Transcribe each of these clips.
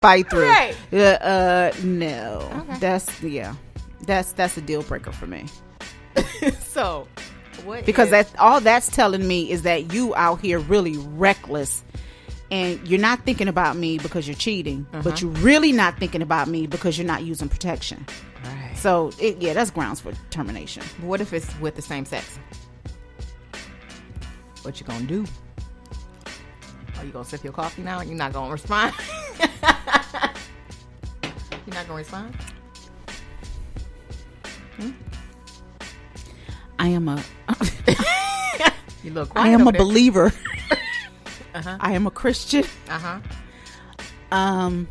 fight through. Right. No. Okay. That's a deal breaker for me. So, what? Because that's telling me is that you out here really reckless, and you're not thinking about me because you're cheating, but you're really not thinking about me because you're not using protection. Right. So, that's grounds for termination. What if it's with the same sex? What you gonna do? Are you gonna sip your coffee now and you're not gonna respond? You're not gonna respond? I am a You look I am a believer. Uh-huh. I am a Christian. Uh-huh. And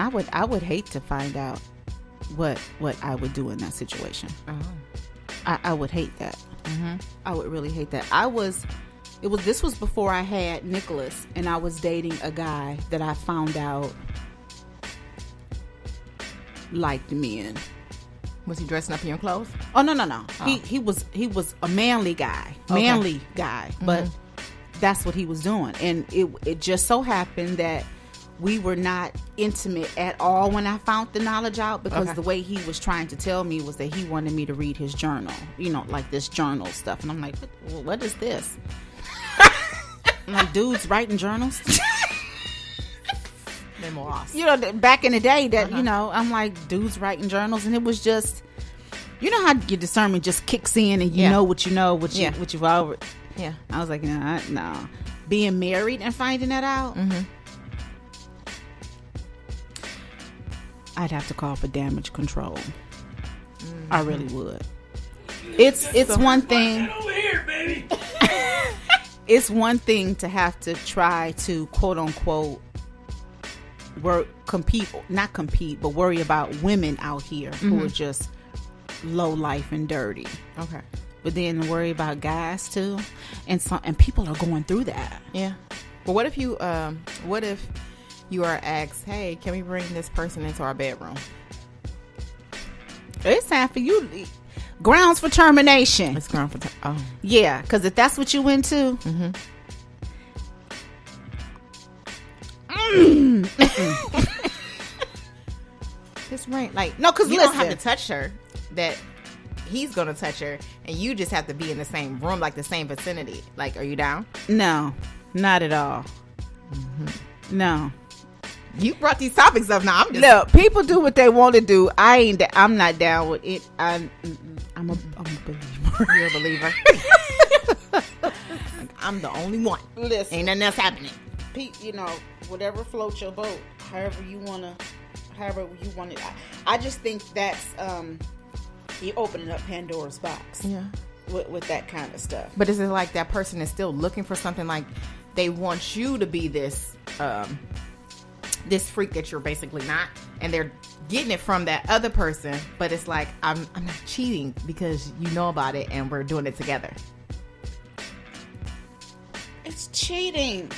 I would hate to find out what I would do in that situation. Oh. I would hate that. Mm-hmm. I would really hate that. This was before I had Nicholas, and I was dating a guy that I found out liked men. Was he dressing up in your clothes? Oh no. Oh. He was a manly guy. But that's what he was doing. And it just so happened that we were not intimate at all when I found the knowledge out, because the way he was trying to tell me was that he wanted me to read his journal, like this journal stuff. And I'm like, what is this? I'm like, dudes writing journals? Back in the day that, I'm like, dudes writing journals, and it was just, how your discernment just kicks in and you know what you know, what you've already. Yeah. I was like, no. Being married and finding that out, I'd have to call for damage control. I really would. It's one thing. Over here, baby. It's one thing to have to try to quote unquote not compete, but worry about women out here who are just low life and dirty. Okay. But then worry about guys too, and people are going through that. Yeah. But what if you are asked, hey, can we bring this person into our bedroom? It's time for you. Grounds for termination. It's ground for yeah, because if that's what you into. This right, like no, because you don't have to touch her. That he's gonna touch her, and you just have to be in the same room, like the same vicinity. Like, are you down? No, not at all. No. You brought these topics up now. Look, people do what they want to do. I'm not down with it. I'm a believer. You're a believer. Like, I'm the only one. Listen, ain't nothing else happening. Whatever floats your boat, however you want it. I just think that's you opening up Pandora's box. Yeah. With that kind of stuff. But is it like that person is still looking for something, like they want you to be this this freak that you're basically not, and they're getting it from that other person, but it's like I'm not cheating because you know about it and we're doing it together. It's cheating.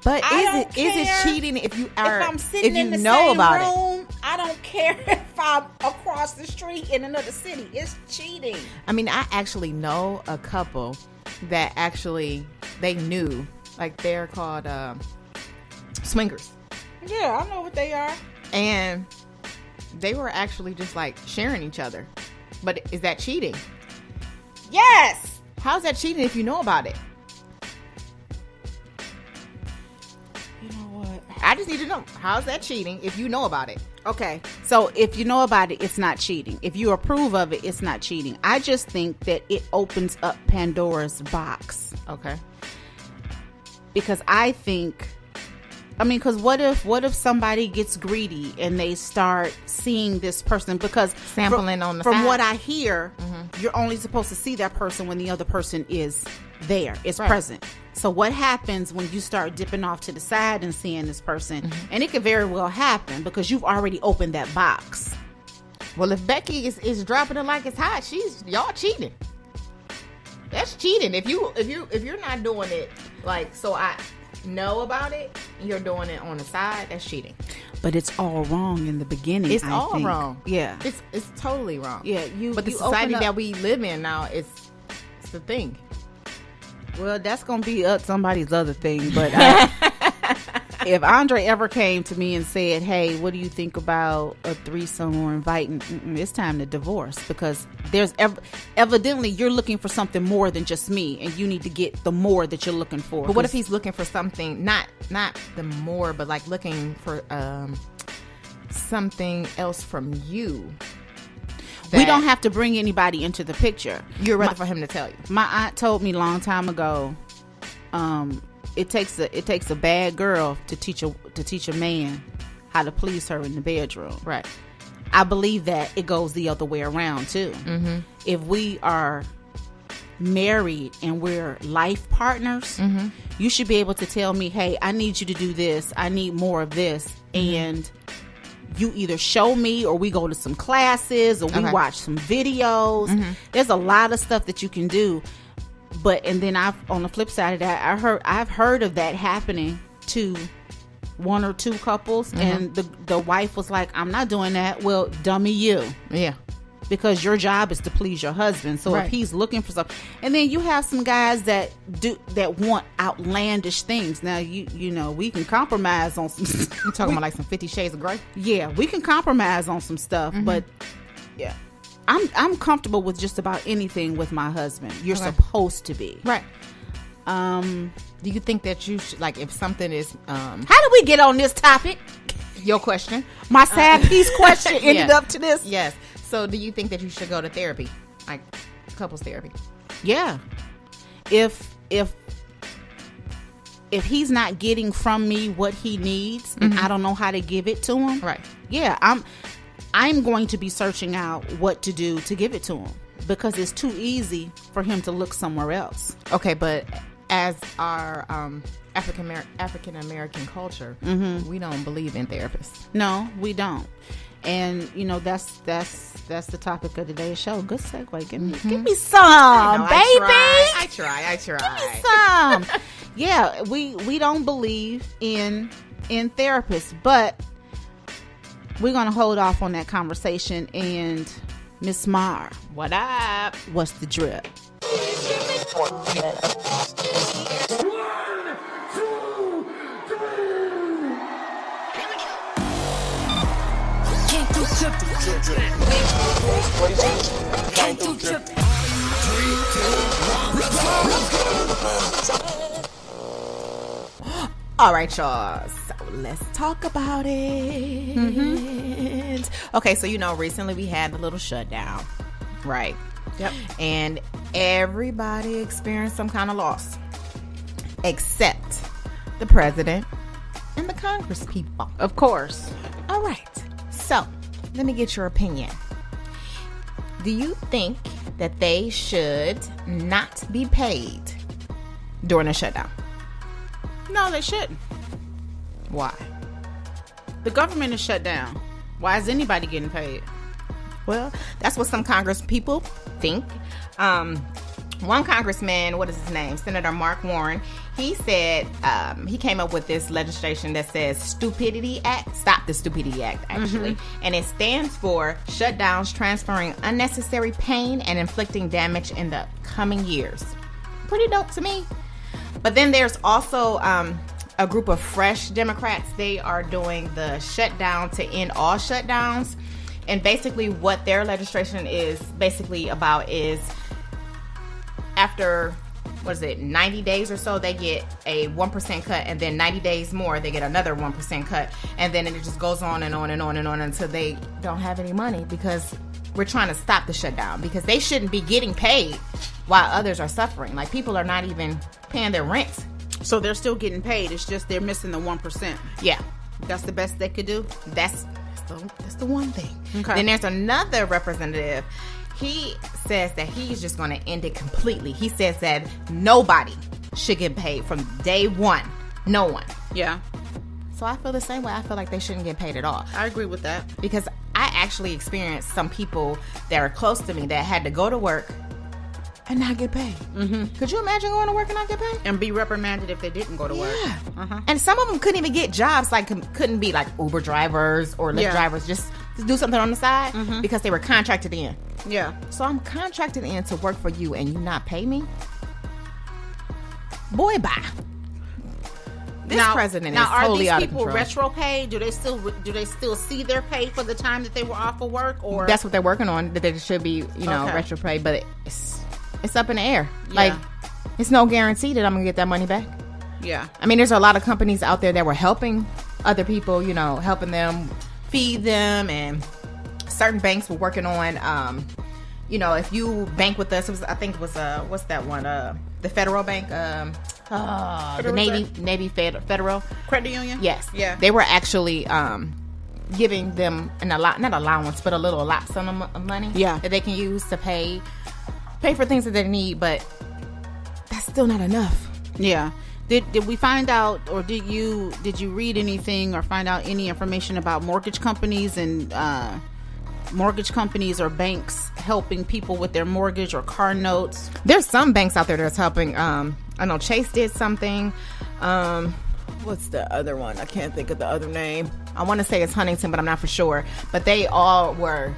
But is it cheating if you are if I'm sitting in the know same about room? it? I don't care if I'm across the street in another city. It's cheating. I mean, I actually know a couple that actually they knew, like they're called swingers. Yeah, I know what they are. And they were actually just like sharing each other. But is that cheating? Yes. How's that cheating if you know about it? You know what? I just need to know. How's that cheating if you know about it? Okay, so if you know about it, it's not cheating. If you approve of it, it's not cheating. I just think that it opens up Pandora's box. Okay. Because because what if somebody gets greedy and they start seeing this person, because sampling on the from side. what I hear, you're only supposed to see that person when the other person is there, is present. So what happens when you start dipping off to the side and seeing this person? And it could very well happen because you've already opened that box. Well, if Becky is dropping it like it's hot, y'all cheating. That's cheating. If you're not doing it, like, so I know about it, you're doing it on the side, that's cheating. But it's all wrong in the beginning. It's I all think. Wrong. Yeah, it's totally wrong. Yeah, but the society that we live in now, it's the thing. Well, that's gonna be somebody's other thing, but If Andre ever came to me and said, hey, what do you think about a threesome or inviting, it's time to divorce, because there's evidently you're looking for something more than just me, and you need to get the more that you're looking for. But what if he's looking for something, not the more, but like looking for something else from you? We don't have to bring anybody into the picture. You're ready for him to tell you. My aunt told me a long time ago, it takes a bad girl to teach a man how to please her in the bedroom. Right. I believe that it goes the other way around too. Mm-hmm. If we are married and we're life partners, mm-hmm. you should be able to tell me, hey, I need you to do this. I need more of this. Mm-hmm. And you either show me, or we go to some classes, or we watch some videos. Mm-hmm. There's a lot of stuff that you can do. And then on the flip side of that, I've heard of that happening to one or two couples, mm-hmm. and the wife was like, I'm not doing that. Well, dummy you. Yeah. Because your job is to please your husband. So if he's looking for something, and then you have some guys that want outlandish things. Now you know we can compromise on some. You talking about like some 50 Shades of Grey? Yeah, we can compromise on some stuff, mm-hmm. but yeah, I'm comfortable with just about anything with my husband. You're supposed to be right. Do you think that you should, like, if something is how did we get on this topic? Your question, my sad piece question ended up to this. Yes. So do you think that you should go to therapy, like couples therapy? Yeah. If he's not getting from me what he needs, mm-hmm. and I don't know how to give it to him, right? Yeah, I'm going to be searching out what to do to give it to him, because it's too easy for him to look somewhere else. Okay, but as our African American culture, mm-hmm. we don't believe in therapists. No, we don't. And you know that's the topic of today's show. Good segue. Give me some, baby. I try. Give me some. Yeah, we don't believe in therapists, but we're gonna hold off on that conversation. And Miss Mar, what up? What's the drip? All right, y'all. So let's talk about it. Mm-hmm. Okay, so recently we had the little shutdown, right? Yep. And everybody experienced some kind of loss, except the president and the Congress people. Of course. All right. So let me get your opinion. Do you think that they should not be paid during a shutdown? No, they shouldn't. Why? The government is shut down. Why is anybody getting paid? Well, that's what some Congress people think. One congressman, what is his name? Senator Mark Warren. He said he came up with this legislation that says STUPIDITY ACT. Stop the STUPIDITY ACT, actually. Mm-hmm. And it stands for shutdowns transferring unnecessary pain and inflicting damage in the coming years. Pretty dope to me. But then there's also a group of fresh Democrats. They are doing the shutdown to end all shutdowns. And basically what their legislation is basically about is after, 90 days or so, they get a 1% cut, and then 90 days more, they get another 1% cut. And then it just goes on and on and on and on until they don't have any money, because we're trying to stop the shutdown, because they shouldn't be getting paid while others are suffering. Like, people are not even paying their rent. So they're still getting paid. It's just they're missing the 1%. Yeah. That's the best they could do? That's the one thing. Okay. Then there's another representative. He says that he's just going to end it completely. He says that nobody should get paid from day one. No one. Yeah. So I feel the same way. I feel like they shouldn't get paid at all. I agree with that. Because I actually experienced some people that are close to me that had to go to work and not get paid. Mm-hmm. Could you imagine going to work and not get paid? And be reprimanded if they didn't go to work. Uh-huh. And some of them couldn't even get jobs, like couldn't be like Uber drivers or Lyft drivers, just to do something on the side, mm-hmm. because they were contracted in. Yeah. So I'm contracted in to work for you and you not pay me? Boy, bye. This president is totally out of control. Now, are these people retro pay? Do they still see their pay for the time that they were off of work? Or that's what they're working on. That they should be, retro pay, but it's up in the air. Yeah. Like, it's no guarantee that I'm gonna get that money back. Yeah. I mean, there's a lot of companies out there that were helping other people, helping them feed them, and certain banks were working on, if you bank with us, I think it was what's that one? The Federal Bank, the Navy Federal Credit Union. Yes. Yeah. They were actually giving them not allowance, but a little sum of money. Yeah. That they can use to pay for things that they need, but that's still not enough. Yeah. Did we find out, or did you read anything or find out any information about mortgage companies and or banks helping people with their mortgage or car notes? There's some banks out there that's helping. I know Chase did something. What's the other one? I can't think of the other name. I want to say it's Huntington, but I'm not for sure. But they all were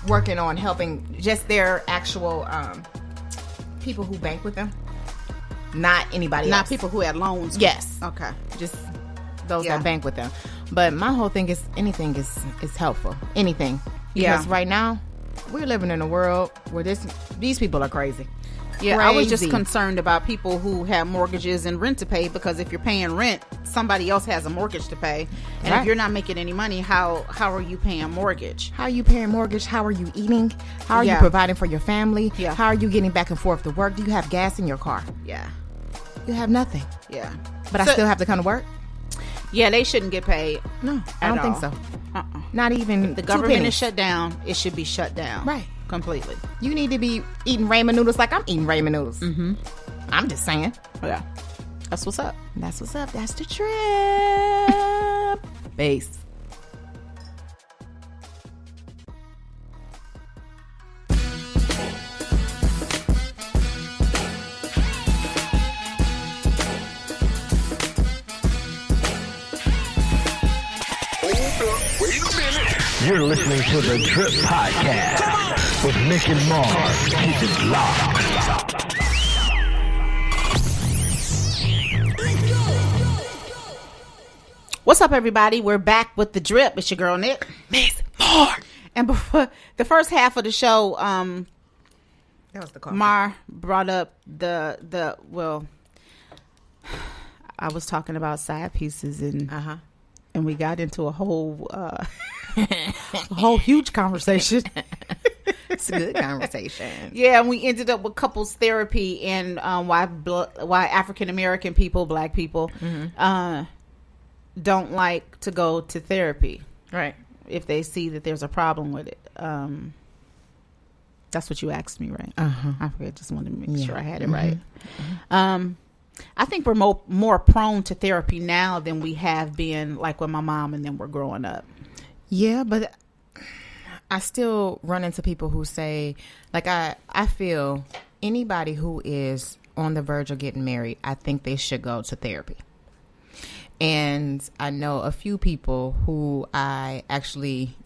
working on helping just their actual people who bank with them. Not anybody else. Not people who had loans. Yes. Okay. Just those that bank with them. But my whole thing is anything is helpful. Anything. Because right now, we're living in a world where these people are crazy. Yeah, I was just concerned about people who have mortgages and rent to pay, because if you're paying rent, somebody else has a mortgage to pay. And if you're not making any money, how are you paying mortgage? How are you paying mortgage? How are you eating? How are you providing for your family? Yeah. How are you getting back and forth to work? Do you have gas in your car? Yeah. You have nothing. Yeah. But I still have to come to work? Yeah, they shouldn't get paid. No, I don't think so. Not even if the government is shut down, it should be shut down. Right. Completely. You need to be eating ramen noodles like I'm eating ramen noodles. Mm-hmm. I'm just saying. Yeah. That's what's up. That's what's up. That's the trip. Base. You're listening to the Trip Podcast with Nick and Mars. Keep it locked. What's up, everybody? We're back with the Drip. It's your girl Nick, Miss Mar. And before the first half of the show, that was the call. Mar brought up the I was talking about side pieces and we got into a whole huge conversation. It's a good conversation. Yeah, and we ended up with couples therapy and why African American people, Black people, don't like to go to therapy. Right. If they see that there's a problem with it. That's what you asked me, right? I forget. Just wanted to make sure I had it right. I think we're more prone to therapy now than we have been, like when my mom and them were growing up. Yeah, but I still run into people who say, like, I feel anybody who is on the verge of getting married, I think they should go to therapy. And I know a few people who I actually,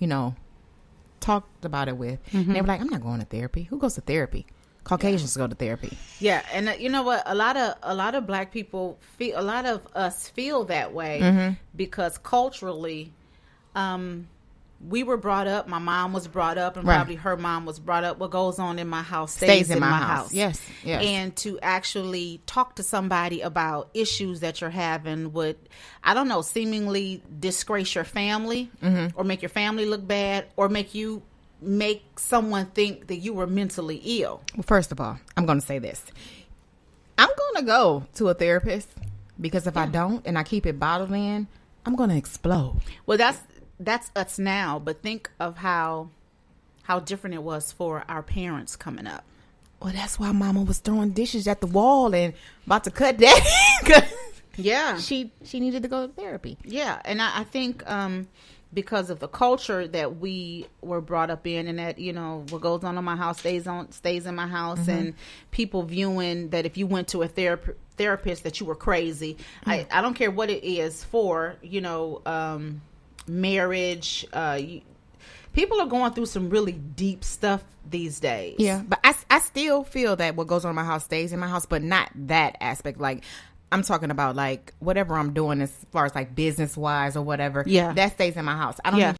talked about it with. And they were like, I'm not going to therapy. Who goes to therapy? Caucasians go to therapy. Yeah, and you know what? A lot of Black people feel, a lot of us feel that way because culturally, we were brought up. My mom was brought up, and probably her mom was brought up. What goes on in my house stays in my house. Yes. And to actually talk to somebody about issues that you're having would, I don't know, seemingly disgrace your family or make your family look bad or make someone think that you were mentally ill. Well, first of all, I'm going to say this. I'm going to go to a therapist because if I don't and I keep it bottled in, I'm going to explode. Well, that's us now, but think of how different it was for our parents coming up. Well, that's why Mama was throwing dishes at the wall and about to cut that. Yeah. She needed to go to therapy. Yeah, and I think because of the culture that we were brought up in, and that, what goes on in my house stays in my house, and people viewing that if you went to a therapist that you were crazy. I don't care what it is for, marriage. People are going through some really deep stuff these days. Yeah, but I still feel that what goes on in my house stays in my house, but not that aspect. Like, I'm talking about like whatever I'm doing as far as like business wise or whatever. Yeah. That stays in my house. I don't Yeah. need